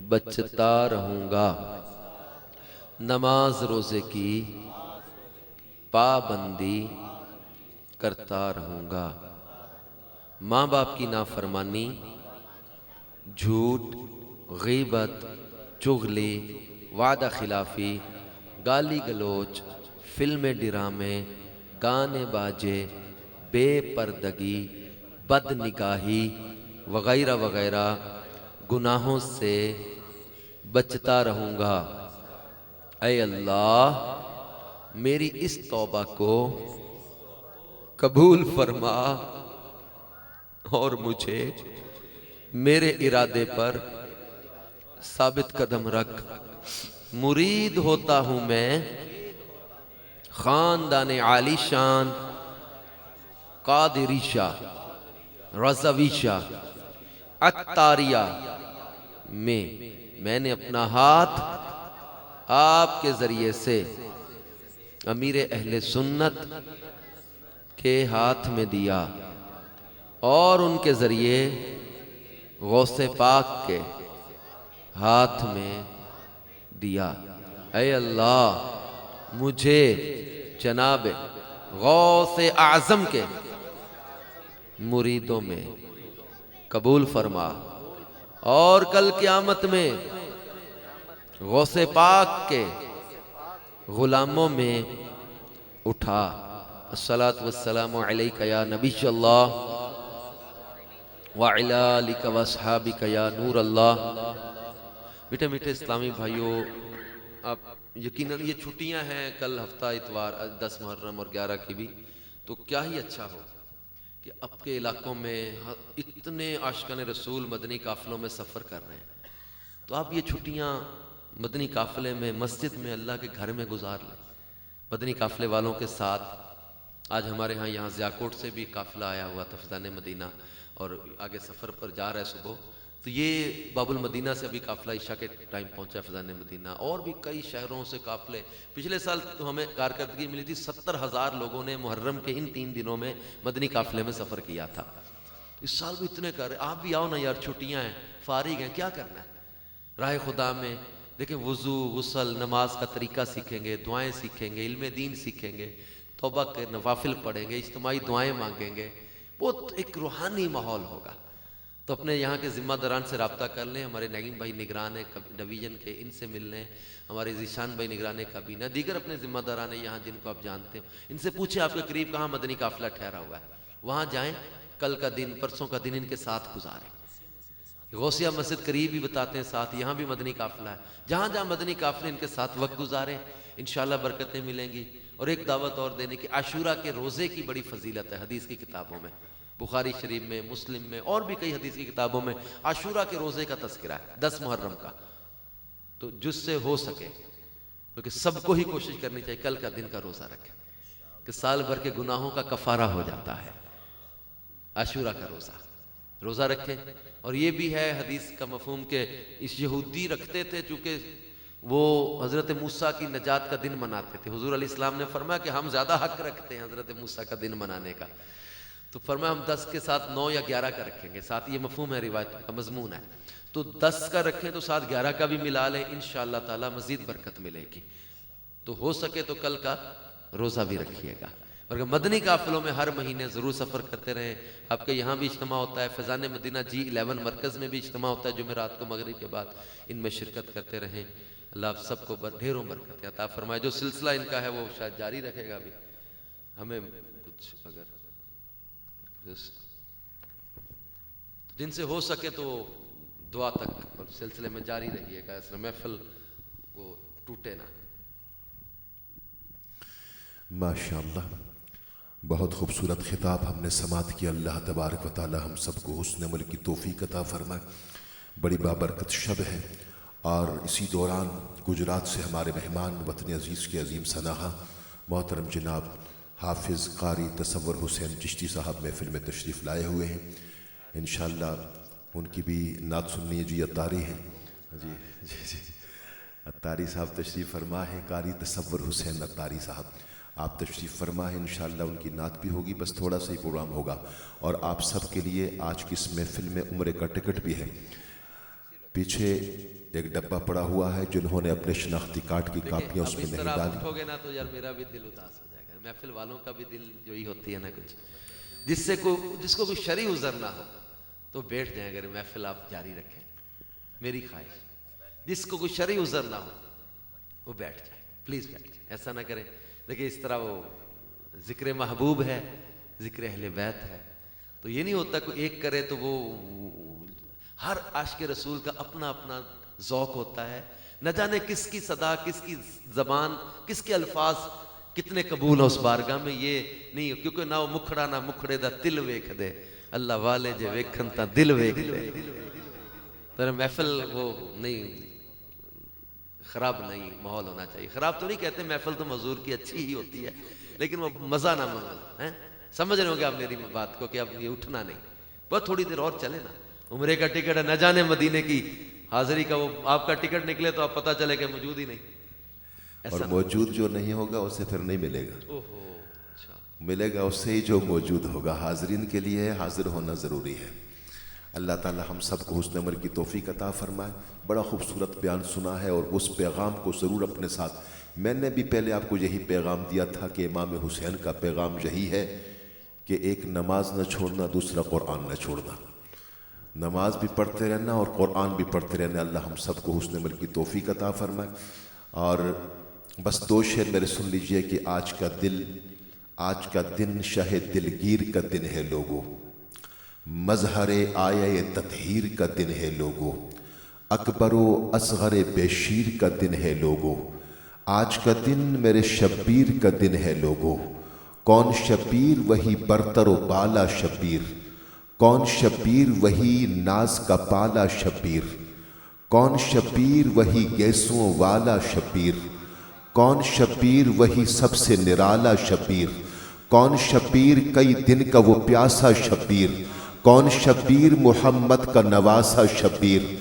بچتا رہوں گا، نماز روزے کی پابندی کرتا رہوں گا، ماں باپ کی نافرمانی، جھوٹ، غیبت، چغلی، وعدہ خلافی، گالی گلوچ، فلمیں ڈرامے، گانے باجے، بے پردگی، بد نگاہی وغیرہ وغیرہ گناہوں سے بچتا رہوں گا۔ اے اللہ میری اس توبہ کو قبول فرما اور مجھے میرے ارادے پر ثابت قدم رکھ۔ مرید ہوتا ہوں میں خاندان عالی شان قادری شاہ، رضوی شاہ، عطاریہ میں نے اپنا ہاتھ آپ کے ذریعے سے امیر اہل سنت کے ہاتھ میں دیا اور ان کے ذریعے غوث پاک کے ہاتھ میں دیا۔ اے اللہ مجھے جناب غوث اعظم کے مریدوں میں قبول فرما اور کل قیامت میں غوث پاک کے غلاموں میں اٹھا۔ الصلاۃ والسلام علیک یا نبی اللہ وعلی آلک واصحابک یا نور اللہ۔ میٹھے میٹھے اسلامی بھائیوں، آپ یقیناً یہ چھٹیاں ہیں، کل ہفتہ اتوار 10 محرم اور 11 کی بھی، تو کیا ہی اچھا ہو کہ اب کے علاقوں میں اتنے عاشقان رسول مدنی قافلوں میں سفر کر رہے ہیں، تو آپ یہ چھٹیاں مدنی قافلے میں مسجد میں اللہ کے گھر میں گزار لیں مدنی قافلے والوں کے ساتھ۔ آج ہمارے ہاں یہاں زیاکوٹ سے بھی قافلہ آیا ہوا تھا فیضان مدینہ، اور آگے سفر پر جا رہا ہے صبح، تو یہ باب المدینہ سے ابھی قافلہ عشاء کے ٹائم پہنچا فیضان مدینہ، اور بھی کئی شہروں سے قافلے۔ پچھلے سال تو ہمیں کارکردگی ملی تھی، 70,000 لوگوں نے محرم کے ان 3 دنوں میں مدنی قافلے میں سفر کیا تھا۔ اس سال بھی اتنے کر رہے، آپ بھی آؤ نا یار، چھٹیاں ہیں، فارغ ہیں، کیا کرنا ہے راہ خدا میں؟ دیکھیں وضو، غسل، نماز کا طریقہ سیکھیں گے، دعائیں سیکھیں گے، علم دین سیکھیں گے، توبہ کے نوافل پڑھیں گے، اجتماعی دعائیں مانگیں گے، بہت ایک روحانی ماحول ہوگا۔ تو اپنے یہاں کے ذمہ داران سے رابطہ کر لیں، ہمارے نعیم بھائی نگران ڈویژن کے، ان سے مل لیں، ہمارے ذیشان بھائی نگران کابینہ، دیگر اپنے ذمہ داران یہاں جن کو آپ جانتے ہو، ان سے پوچھیں آپ کے قریب کہاں مدنی قافلہ ٹھہرا ہوا ہے، وہاں جائیں، کل کا دن، پرسوں کا دن ان کے ساتھ گزاریں۔ غوثیہ مسجد قریب بھی بتاتے ہیں ساتھ، یہاں بھی مدنی قافلہ ہے، جہاں جہاں مدنی قافلے ان کے ساتھ وقت گزاریں، انشاءاللہ برکتیں ملیں گی۔ اور ایک دعوت اور دینے کی، عاشورہ کے روزے کی بڑی فضیلت ہے حدیث کی کتابوں میں، بخاری شریف میں، مسلم میں، اور بھی کئی حدیث کی کتابوں میں عاشورہ کے روزے کا تذکرہ ہے، 10 محرم کا۔ تو جس سے ہو سکے، کیونکہ سب کو ہی کوشش کرنی چاہیے کل کا دن کا روزہ رکھیں کہ سال بھر کے گناہوں کا کفارہ ہو جاتا ہے۔ عاشورہ کا روزہ رکھیں۔ اور یہ بھی ہے حدیث کا مفہوم کہ اس یہودی رکھتے تھے چونکہ وہ حضرت موسیٰ کی نجات کا دن مناتے تھے، حضور علیہ السلام نے فرمایا کہ ہم زیادہ حق رکھتے ہیں حضرت موسیٰ کا دن منانے کا، تو فرمایا ہم 10 کے ساتھ 9 یا 11 کا رکھیں گے، ساتھ یہ مفہوم ہے، روایتوں کا مضمون ہے، تو 10 کا رکھیں تو ساتھ 11 کا بھی ملا لیں، انشاءاللہ تعالی مزید برکت ملے گی۔ تو ہو سکے تو کل کا روزہ بھی رکھیے گا، اور مدنی قافلوں میں ہر مہینے ضرور سفر کرتے رہیں۔ آپ کے یہاں بھی اجتماع ہوتا ہے، فیضان مدینہ G11 مرکز میں بھی اجتماع ہوتا ہے جمعرات کو مغرب کے بعد، ان میں شرکت کرتے رہیں۔ اللہ آپ سب کو ڈھیروں برکت عطا فرمائے۔ جو سلسلہ ان کا ہے وہ شاید جاری رکھے گا بھی، ہمیں کچھ اگر جن سے ہو سکے تو دعا تک اور سلسلے میں جاری رہیے گا، اس محفل کو ٹوٹے نہ۔ ماشاءاللہ، بہت خوبصورت خطاب ہم نے سماعت کیا۔ اللہ تبارک و تعالی ہم سب کو حسن عمل کی توفیق عطا فرمائے۔ بڑی بابرکت شب ہے، اور اسی دوران گجرات سے ہمارے مہمان وطن عزیز کے عظیم سناہا محترم جناب حافظ قاری تصور حسین چشتی صاحب محفل میں تشریف لائے ہوئے ہیں۔ انشاءاللہ ان کی بھی نعت سننی ہے۔ جی عطاری ہیں، جی عطاری صاحب تشریف فرما ہے، قاری تصور حسین عطاری صاحب آپ تشریف فرما ہے، انشاءاللہ ان کی نعت بھی ہوگی، بس تھوڑا سا ہی پروگرام ہوگا۔ اور آپ سب کے لیے آج کی اس محفل میں عمرے کا ٹکٹ بھی ہے۔ پیچھے ایک ڈبہ پڑا ہوا ہے جنہوں نے اپنے شناختی کارڈ کی کاپیاں اس اب میں اس نہیں طرح ڈالی. اٹھو گے نا تو یار میرا بھی دل اداس ہو جائے گا، محفل والوں کا بھی دل جو ہی ہوتی ہے نا کچھ، جس کو کوئی شرعی عذر نہ ہو تو بیٹھ جائیں، اگر محفل آپ جاری رکھیں، میری خواہش. جس کو کوئی شرعی عذر نہ ہو وہ بیٹھ جائے، پلیز بیٹھ جائے، ایسا نہ کریں. دیکھیں اس طرح وہ ذکر محبوب ہے، ذکر اہل بیت ہے، تو یہ نہیں ہوتا کوئی ایک کرے تو وہ، ہر عاشق رسول کا اپنا اپنا ذوق ہوتا ہے. نہ جانے کس کی صدا، کس کی زبان، کس کے الفاظ کتنے قبول ہیں اس بارگاہ میں، یہ نہیں، کیونکہ نہ وہ مکھڑا نہ مکھڑے دا دل ویکھ دے، اللہ والے جے ویکھن تا دل ویکھ دے. تو محفل وہ نہیں، خراب نہیں ماحول ہونا چاہیے. خراب تو نہیں کہتے، محفل تو حضور کی اچھی ہی ہوتی ہے، لیکن وہ مزہ نہ ہے. سمجھ رہے ہوں گے آپ میری بات کو کہ اب یہ اٹھنا نہیں، بس تھوڑی دیر اور چلے نا. عمرے کا ٹکٹ ہے، نہ جانے مدینے کی حاضری کا وہ آپ کا ٹکٹ نکلے تو آپ پتہ چلے کہ موجود ہی نہیں. اور موجود جو نہیں ہوگا اسے پھر نہیں ملے گا. اچھا، ملے گا اس سے ہی جو موجود ہوگا. حاضرین کے لیے حاضر ہونا ضروری ہے. اللہ تعالی ہم سب کو حسن عمل کی توفیق عطا فرمائے. بڑا خوبصورت بیان سنا ہے، اور اس پیغام کو ضرور اپنے ساتھ، میں نے بھی پہلے آپ کو یہی پیغام دیا تھا کہ امام حسین کا پیغام یہی ہے کہ ایک نماز نہ چھوڑنا، دوسرا قرآن نہ چھوڑنا. نماز بھی پڑھتے رہنا اور قرآن بھی پڑھتے رہنا. اللہ ہم سب کو حسن عمل کی توفیق عطا فرمائے. اور بس دو شعر میرے سن لیجئے کہ آج کا دن شہ دلگیر کا دن ہے لوگو، مظہر آیہ تطہیر کا دن ہے لوگو، اکبر و اصغر بے شیر کا دن ہے لوگو. آج کا دن میرے شبیر کا دن ہے لوگو. کون شبیر وہی برتر و بالا شبیر، کون شبیر وہی ناز کا پالا شبیر، کون شبیر وہی گیسوں والا شبیر، کون شبیر وہی سب سے نرالا شبیر، کون شبیر کئی دن کا وہ پیاسا شبیر، کون شبیر محمد کا نواسا شبیر.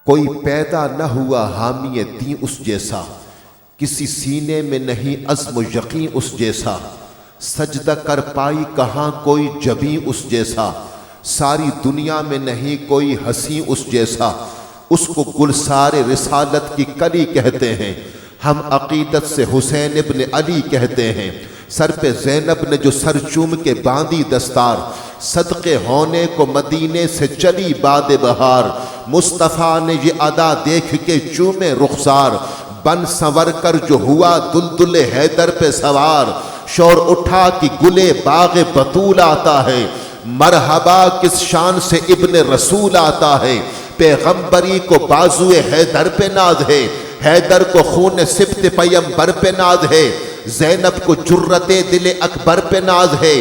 کوئی پیدا نہ ہوا حامی دین اس جیسا، کسی سینے میں نہیں عزم و یقین اس جیسا. سجدہ کر پائی کہاں کوئی جبیں اس جیسا، ساری دنیا میں نہیں کوئی ہنسی اس جیسا. اس کو گلسار رسالت کی کلی کہتے ہیں، ہم عقیدت سے حسین ابن علی کہتے ہیں. سر پہ زینب نے جو سر چوم کے باندھی دستار، صدقے ہونے کو مدینے سے چلی باد بہار. مصطفیٰ نے یہ ادا دیکھ کے چومے رخسار، بن سنور کر جو ہوا دلدل حیدر پہ سوار. شور اٹھا کہ گلے باغ بطول آتا ہے، مرحبا کس شان سے ابن رسول آتا ہے. پیغمبری کو بازوئے حیدر پہ ناز ہے، حیدر کو خون سبط پیمبر پہ ناز ہے. زینب کو جرت دل اکبر پہ ناز ہے،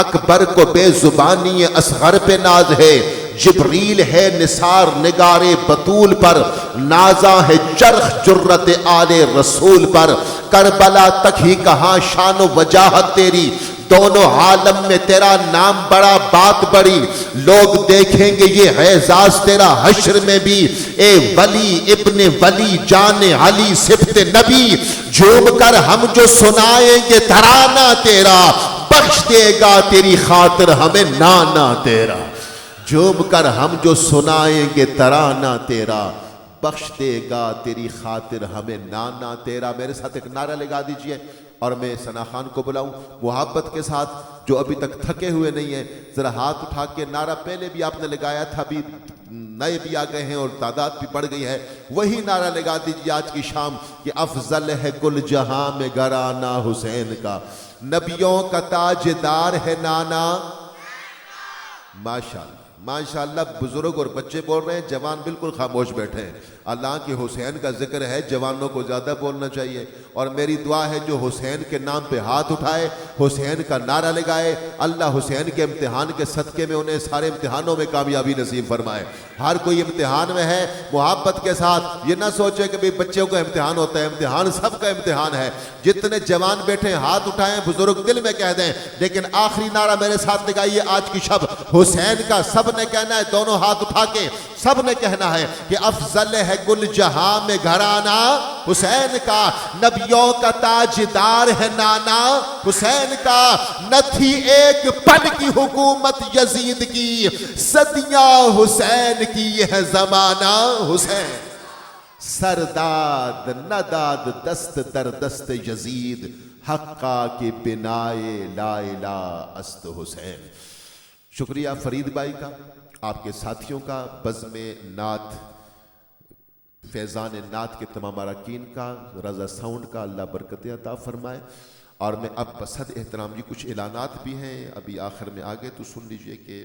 اکبر کو بے زبانی اصغر پہ ناز ہے. جبریل ہے نثار نگار بطول پر، نازاں ہے چرخ جرت آل رسول پر. کربلا تک ہی کہاں شان و وجاہت تیری، دونوں عالم میں تیرا نام بڑا بات بڑی. لوگ دیکھیں گے یہ اعزاز تیرا حشر میں بھی، اے ولی ابن ولی جان علی صفت نبی. جھوم کر ہم جو سنائیں گے ترانہ تیرا، بخش دے گا تیری خاطر ہمیں نانا تیرا. جھوم کر ہم جو سنائیں گے ترانہ تیرا، بخش دے گا تیری خاطر ہمیں نانا تیرا. میرے ساتھ ایک نعرہ لگا دیجئے اور میں ثنا خان کو بلاؤں محبت کے ساتھ، جو ابھی تک تھکے ہوئے نہیں ہیں. ذرا ہاتھ اٹھا کے نعرہ پہلے بھی آپ نے لگایا تھا، ابھی نئے بھی آ گئے ہیں اور تعداد بھی بڑھ گئی ہے، وہی نعرہ لگا دیجیے آج کی شام کہ افضل ہے گل جہاں میں گھرانہ حسین کا، نبیوں کا تاجدار ہے نانا. ماشاءاللہ ماشاءاللہ. بزرگ اور بچے بول رہے ہیں، جوان بالکل خاموش بیٹھے ہیں. اللہ کی حسین کا ذکر ہے، جوانوں کو زیادہ بولنا چاہیے. اور میری دعا ہے جو حسین کے نام پہ ہاتھ اٹھائے، حسین کا نعرہ لگائے، اللہ حسین کے امتحان کے صدقے میں انہیں سارے امتحانوں میں کامیابی نصیب فرمائے. ہر کوئی امتحان میں ہے، محبت کے ساتھ یہ نہ سوچے کہ بچوں کا امتحان ہوتا ہے، امتحان سب کا امتحان ہے. جتنے جوان بیٹھے ہاتھ اٹھائیں، بزرگ دل میں کہہ دیں. لیکن آخری نعرہ میرے ساتھ لگائیے آج کی شب حسین کا. سب نے کہنا ہے، دونوں ہاتھ اٹھا کے سب نے کہنا ہے کہ افضل ہے گل جہاں میں گھرانہ حسین کا، نبی نبیوں کا تاجدار ہے نانا حسین کا، نہ تھی ایک پل کی حکومت یزید کی، صدیاں حسین کی ہے زمانہ حسین، سرداد نداد دست در دست یزید، حقا کی بنائے لا الہ است حسین۔ شکریہ فرید بھائی کا، آپ کے ساتھیوں کا، بزم نعت فیضان نعت کے تمام اراکین کا، رضا ساؤنڈ کا، اللہ برکت عطا فرمائے۔ اور میں اب بصد احترام جی کچھ اعلانات بھی ہیں ابھی آخر میں آگے تو سن لیجئے کہ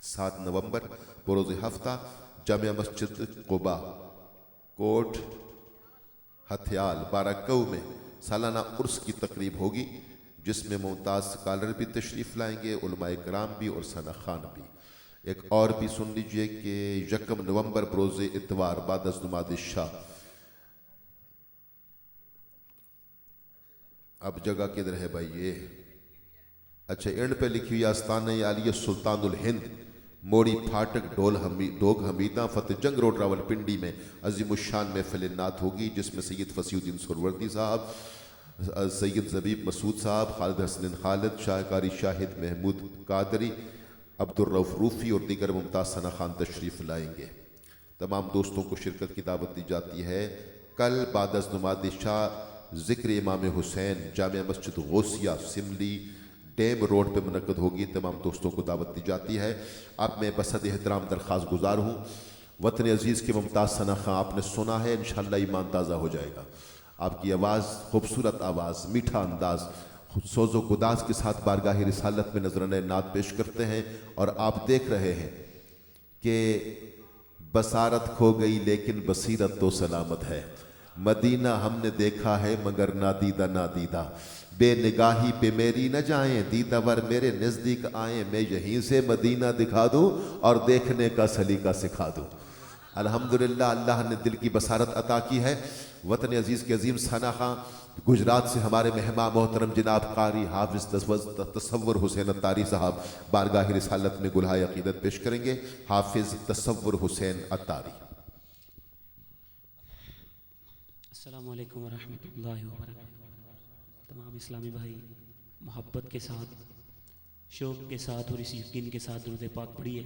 7 نومبر بروز ہفتہ جامع مسجد قباء کوٹ ہتھیال بارہکو میں سالانہ عرس کی تقریب ہوگی، جس میں ممتاز سکالر بھی تشریف لائیں گے، علماء کرام بھی اور ثنا خان بھی۔ ایک اور بھی سن لیجئے کہ 1 نومبر بروز اتوار بعد از نماز شاہ، اب جگہ کدھر ہے بھائی یہ؟ اچھا اینڈ پہ لکھی ہوئی آستانہ عالیہ سلطان الہند موڑی پھاٹک ڈوگ حمیدہ فتح جنگ روڈ راول پنڈی میں عظیم الشان محفل نعت ہوگی، جس میں سید فصیح الدین سہروردی صاحب، سید زبیب مسعود صاحب، خالد حسن خالد، شاہکاری شاہد محمود قادری، عبدالرؤف روفی اور دیگر ممتاز ثنا خان تشریف لائیں گے۔ تمام دوستوں کو شرکت کی دعوت دی جاتی ہے۔ کل بعد از نماز شاہ ذکر امام حسین جامع مسجد غوثیہ سملی ڈیم روڈ پہ منعقد ہوگی، تمام دوستوں کو دعوت دی جاتی ہے۔ اب میں بصد احترام درخواست گزار ہوں، وطن عزیز کے ممتاز ثنا خان آپ نے سنا ہے، انشاءاللہ ایمان تازہ ہو جائے گا۔ آپ کی آواز، خوبصورت آواز، میٹھا انداز، سوز و گداز کے ساتھ بارگاہ رسالت میں نذرانہ نعت پیش کرتے ہیں، اور آپ دیکھ رہے ہیں کہ بصارت کھو گئی لیکن بصیرت تو سلامت ہے، مدینہ ہم نے دیکھا ہے مگر نادیدہ نادیدہ، بے نگاہی پہ میری نہ جائیں، دیدہ ور میرے نزدیک آئیں، میں یہیں سے مدینہ دکھا دوں اور دیکھنے کا سلیقہ سکھا دوں۔ الحمدللہ اللہ نے دل کی بصارت عطا کی ہے۔ وطن عزیز کے عظیم ثنا خان گجرات سے ہمارے مہمان محترم جناب قاری حافظ تصور حسین اتاری صاحب بارگاہ رسالت میں گلہائے عقیدت پیش کریں گے۔ حافظ تصور حسین اتاری۔ السلام علیکم ورحمۃ اللہ وبرکاتہ۔ تمام اسلامی بھائی محبت کے ساتھ، شوق کے ساتھ اور اس یقین کے ساتھ درود پاک پڑھیے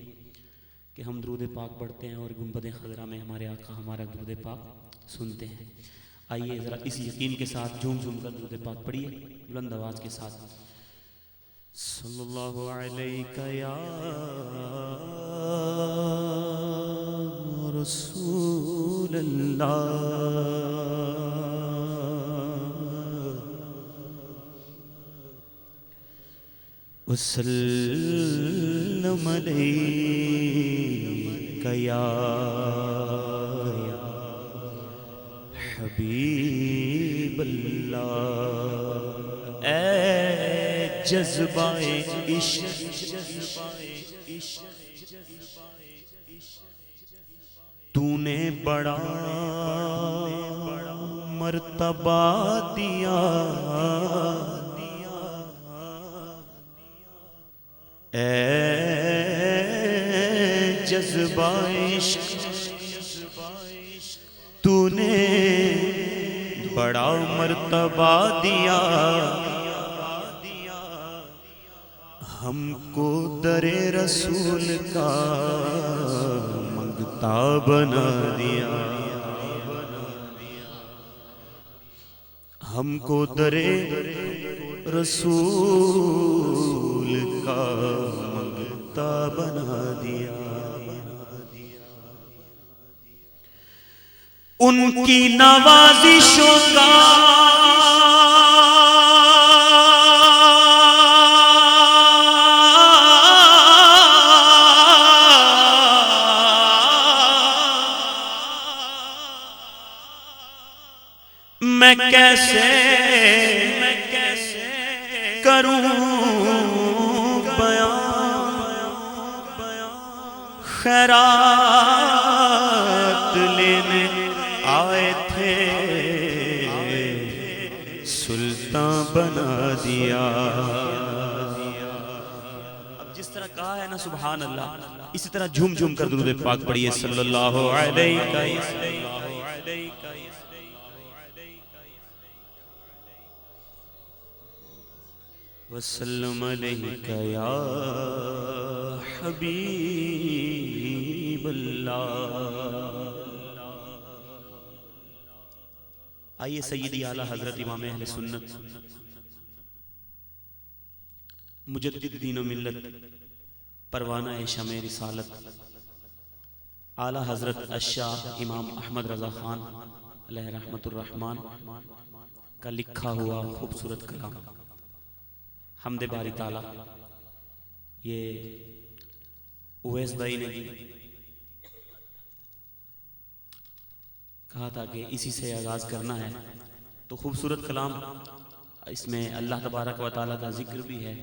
کہ ہم درود پاک پڑھتے ہیں اور گنبد خضرا میں ہمارے آقا ہمارا درود پاک سنتے ہیں۔ آئیے ذرا اس یقین کے ساتھ جھوم جھوم کر درود پاک پڑھیے بلند آواز کے ساتھ۔ صلی اللہ علیہ یا رسول اللہ، وسلم علیک یا حبیب اللہ۔ اے جذبہ عشق، تو نے بڑا مرتبہ دیا، اے جذبہ عشق تو نے بڑا مرتبہ دیا، ہم کو در رسول کا منگتا بنا دیا، ہم کو در رسول کا منگتا بنا دیا۔ ان کی نوازشوں کا میں کیسے کروں بیان، خیرات لینے آئے تھے سلطان بنا دیا۔ اب جس طرح کہا ہے نا سبحان اللہ، اسی طرح جھوم جھوم کر درود پاک پڑھیے صلی اللہ علیہ وسلم۔ وسلم علیک یا حبیب اللہ۔ آئیے سیدی اعلیٰ حضرت امام اہل سنت مجدد دین و ملت پروانہ شمع رسالت اعلیٰ حضرت الشاہ امام احمد رضا خان علیہ رحمت الرحمن کا لکھا ہوا خوبصورت کلام حمد باری تعالیٰ، یہ اویس بھائی نے بھی کہا تھا کہ اسی سے آغاز کرنا ہے، تو خوبصورت کلام، اس میں اللہ تبارک و تعالیٰ کا ذکر بھی ہے۔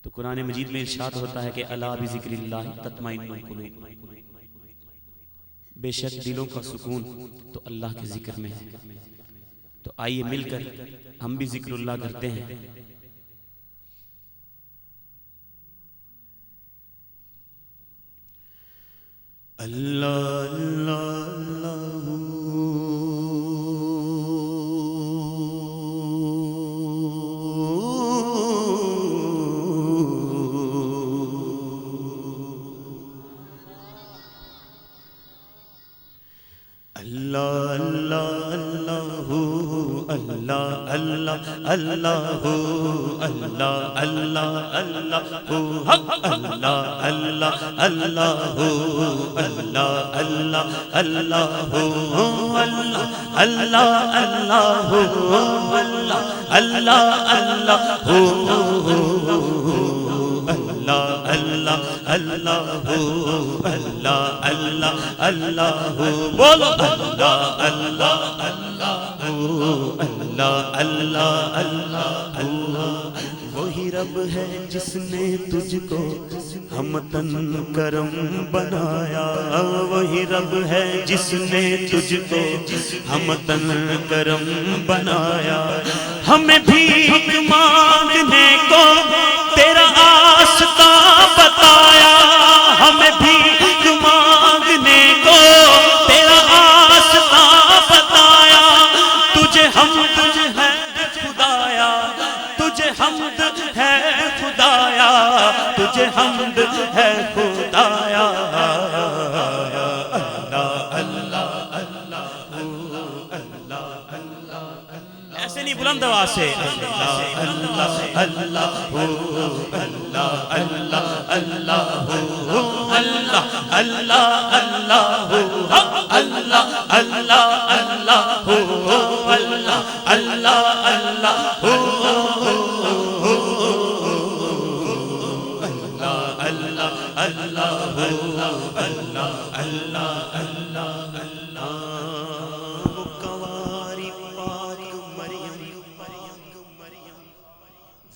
تو قرآن مجید میں ارشاد ہوتا ہے کہ الا بذکر اللہ تطمئن القلوب، بے شک دلوں کا سکون تو اللہ کے ذکر میں ہے۔ تو آئیے مل کر ہم بھی ذکر اللہ کرتے ہیں۔ اللہ اللہ اللہ اللہ اللہ اللہ اللہ اللہ اللہ اللہ اللہ اللہ اللہ اللہ بولو اللہ اللہ اللہ اللہ اللہ اللہ۔ وہی رب ہے جس نے تجھ کو ہمتن کرم بنایا، وہی رب ہے جس نے تجھ کو ہمتن کرم بنایا۔ ہمیں بھیک مانگنے کو تیرا آستا بتایا، ہمیں بھیک مانگنے کو تیرا آستا بتایا۔ تجھے حمد ہے خدایا، تجھے حمد ہے خدایا، تجھے حمد ہے خدایا۔ ایسے نہیں، بلند آواز سے اللہ اللہ اللہ اللہ اللہ اللہ اللہ اللہ اللہ اللہ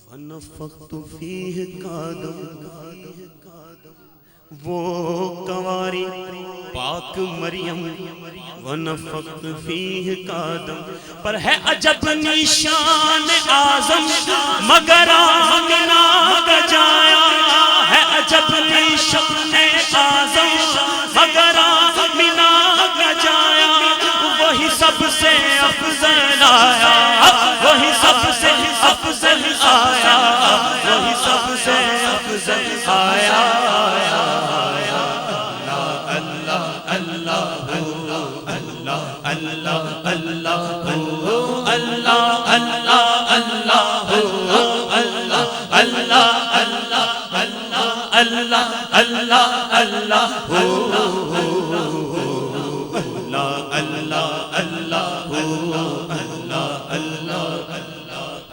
ونفخت فیہ قادم، وہ کنواری پاک مریم ونفخت فیہ قادم پر ہے عجب نشان اعظم، مگر آمنہ کا جایا ہے عجب نشان اعظم، مگر آمنہ کا جایا۔ وہی سب سے افضل آیا، وہی سب سے افضل آیا، وہی سب سے افضل آیا۔ اللہ اللہ اللہ اللہ اللہ اللہ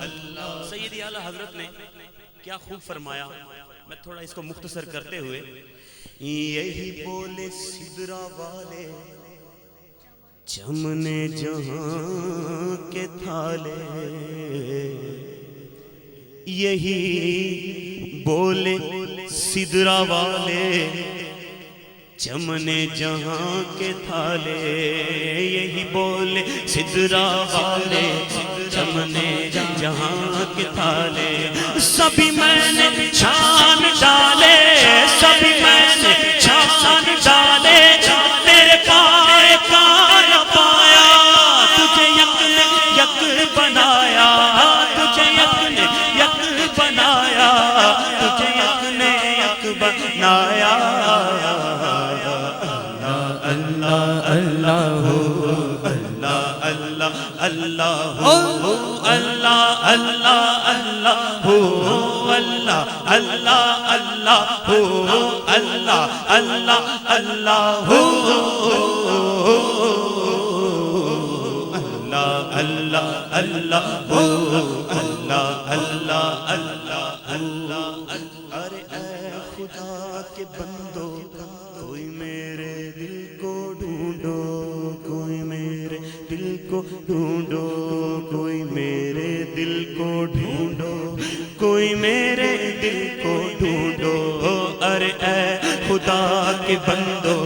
اللہ سیدی اعلیٰ حضرت نے کیا خوب فرمایا، میں تھوڑا اس کو مختصر کرتے ہوئے، یہی بولے سدرا والے چمنے جہاں کے تھالے، یہی بولے سدرا والے چمنے جہاں کے تھالے، یہی بولے سدرا والے چمنے جہاں کے تھالے۔ سبھی میں نے چھان ڈالے، سبھی میں نے چھان ڈالے، تیرے پائے کا نہ پایا، تجھے یک نے یک بنایا، تجھے یک نے یک بنایا۔ اللہ اللہ اللہ اللہ اللہ اللہ اللہ اللہ اللہ اللہ اللہ اللہ اللہ اللہ اللہ اللہ اللہ اللہ ارے اے خدا کے بندو کوئی میرے دل کو ڈھونڈو کوئی میرے دل کو ڈھونڈو کوئی میرے دل کو ڈھونڈو کوئی میرے دل کو ڈھونڈو ارے اے خدا کے بندو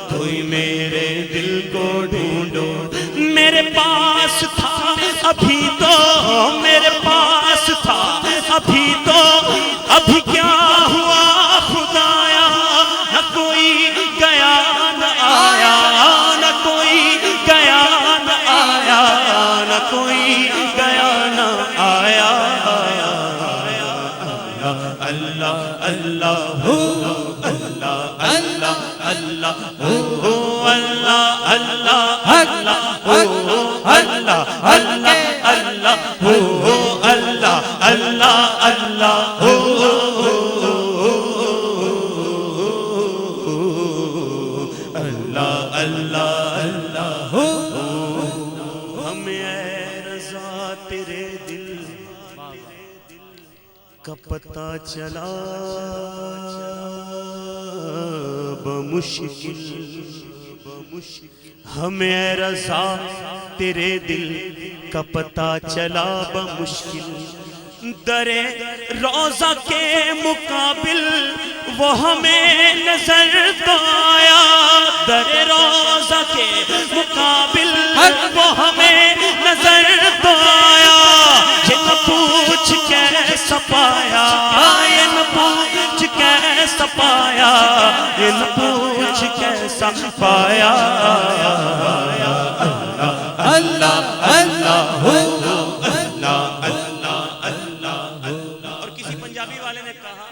کوئی میرے دل کو ڈھونڈو میرے پاس تھا ابھی تو میرے پاس تھا ابھی تو ابھی کیا ہوا خدایا نہ کوئی گیا نہ آیا نہ کوئی گیا نہ آیا نہ کوئی گیا نہ آیا اللہ اللہ ہو اللہ اللہ اللہ ہو اللہ اللہ اللہ ہو اللہ اللہ اللہ ہو اللہ اللہ اللہ ہو اللہ اللہ اللہ ہو ہمیں اے رضا تیرے دل کا پتہ چلا بمشکل ہمیں اے رضا تیرے دل کا پتہ چلا بمشکل در روضہ کے مقابل وہ ہمیں نظر تو آیا در روضہ کے مقابل وہ ہمیں نظر تو آیا یہ نہ پوچھ کیسا پایا یہ نہ پوچھ کیسا پایا یہ نہ پوچھ کیسا پایا اللہ اللہ اللہ اللہ اور کسی پنجابی والے نے کہا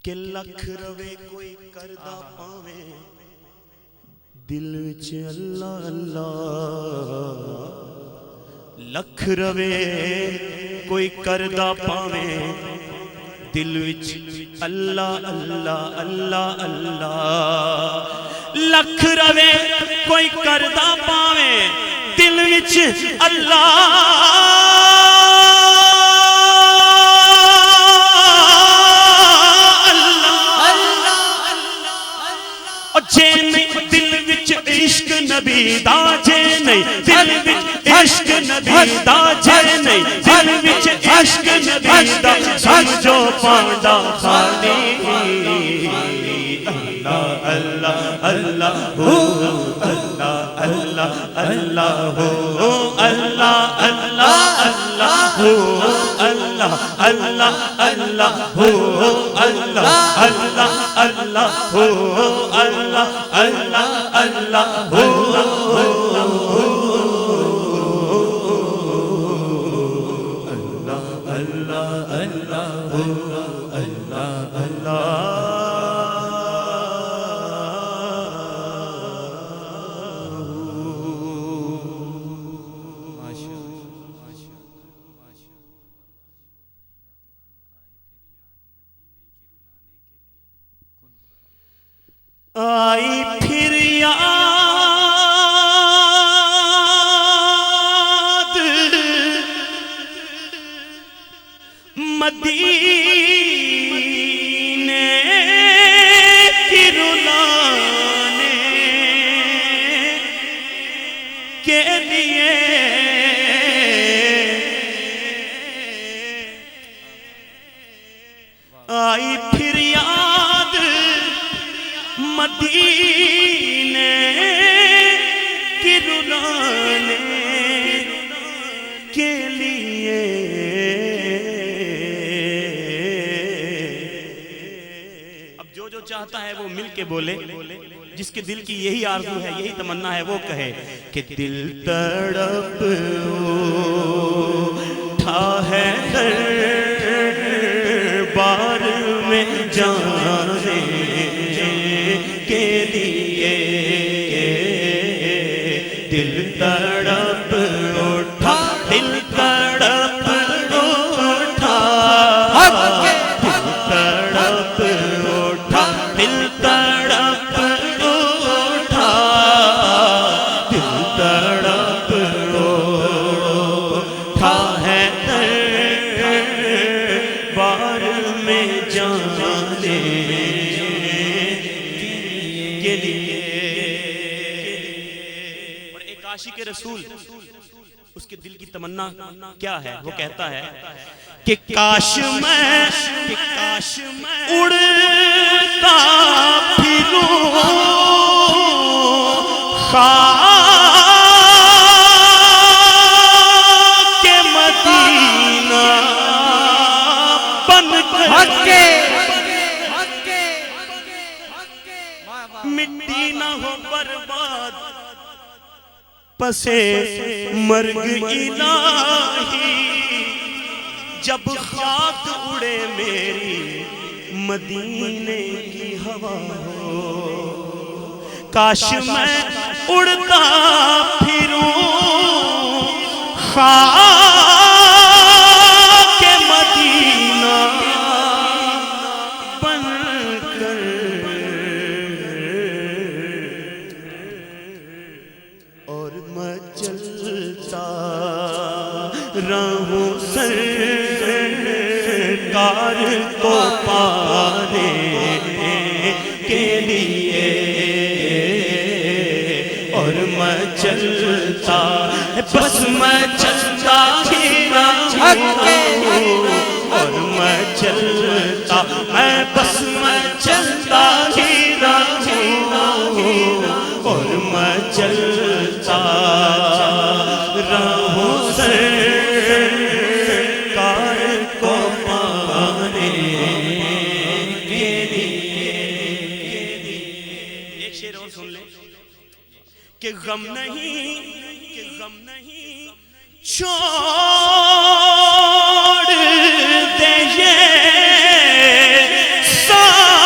کہ لکھ روے کوئی کردہ پاوے دل وچ اللہ اللہ لکھ روے کوئی کردہ پاوے دل وچ اللہ اللہ اللہ اللہ لکھ روے کوئی کردہ پاوے دل وچ اللہ جے نہیں دل وچ عشق نبی دا جے نہیں دل وچ عشق نبی دا جے نہیں دل وچ عشق نبی دا سمجھو پانڈا خالی اللہ اللہ اللہ ہو اللہ اللہ اللہ ہو اللہ اللہ اللہ ہو اللہ اللہ اللہ ہو اللہ اللہ اللہ ہو اللہ اللہ اللہ ہو اللہ اللہ اللہ ہو اللہ اللہ آئی پھر یاد مدینے کی رلانے کے لیے آئی پھر یاد مدینے کی رلانے کے لیے اب جو چاہتا ہے وہ مل کے بولے جس کے دل کی یہی آرزو ہے یہی تمنا ہے وہ کہے کہ دل تڑپ اٹھا ہے دربار میں جانے کے لیے دل تڑپ اٹھا، دل تڑپ اٹھا، دل تڑپ اٹھا، دل تڑپ اٹھا، دل تڑپ اٹھا ہے دربار میں جانے کے لیے۔ اور ایک عاشق رسول، اس کے دل کی تمنا کیا ہے؟ وہ کہتا ہے کہ کاش میں اڑتا پھروں خاک مدینہ بن کر، مٹی نہ ہو برباد پسے مرگ الہی، جب خاک اڑے میری مدینے کی ہوا ہو۔ کاش میں اڑتا پھروں خاک مدینہ بن کر، اور میں چلتا رہوں سرکار کو پانے کے لیے، اور میں چلتا، بس میں چلتا ہی رہوں، اور میں چلتا، میں بس میں چلتا ہی رہوں، اور میں چلتا رہوں سرکار کو پانے کے لیے۔ ایک شعر اور سن لیں کہ غم نہیں چھوڑ دے یہ سارا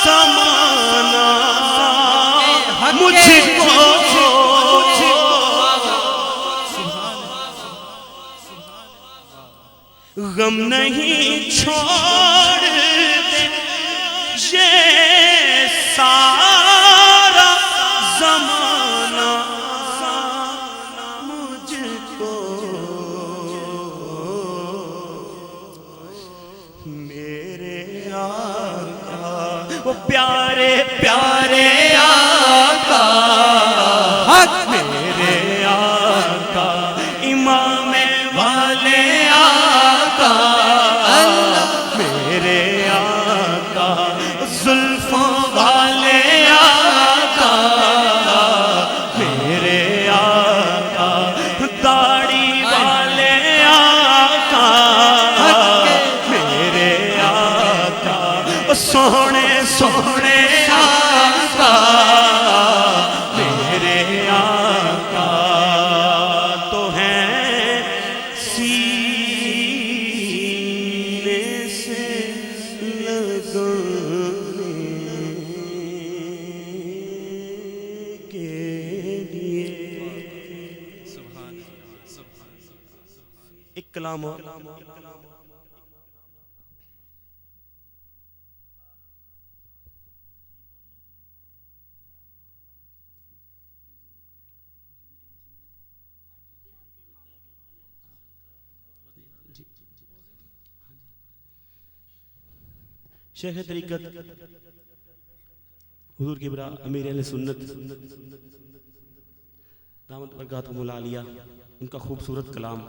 زمانہ مجھ کو، غم نہیں چھوڑ دے یہ سارا زمانہ مجھ کو، میرے آقا وہ پیارے پیارے آقا، میرے آقا امام والے آقا، میرے آقا زلفوں والے آقا، میرے آقا داڑھی والے آقا، میرے آقا سونے سونے آقا، میرے آقا تو ہیں سینے سے لگانے کے لیے۔ ایک کلام اور شیخ طریقت حضور کبریٰ امیر اہل سنت دامت برکاتہم العالیہ، ان کا خوبصورت کلام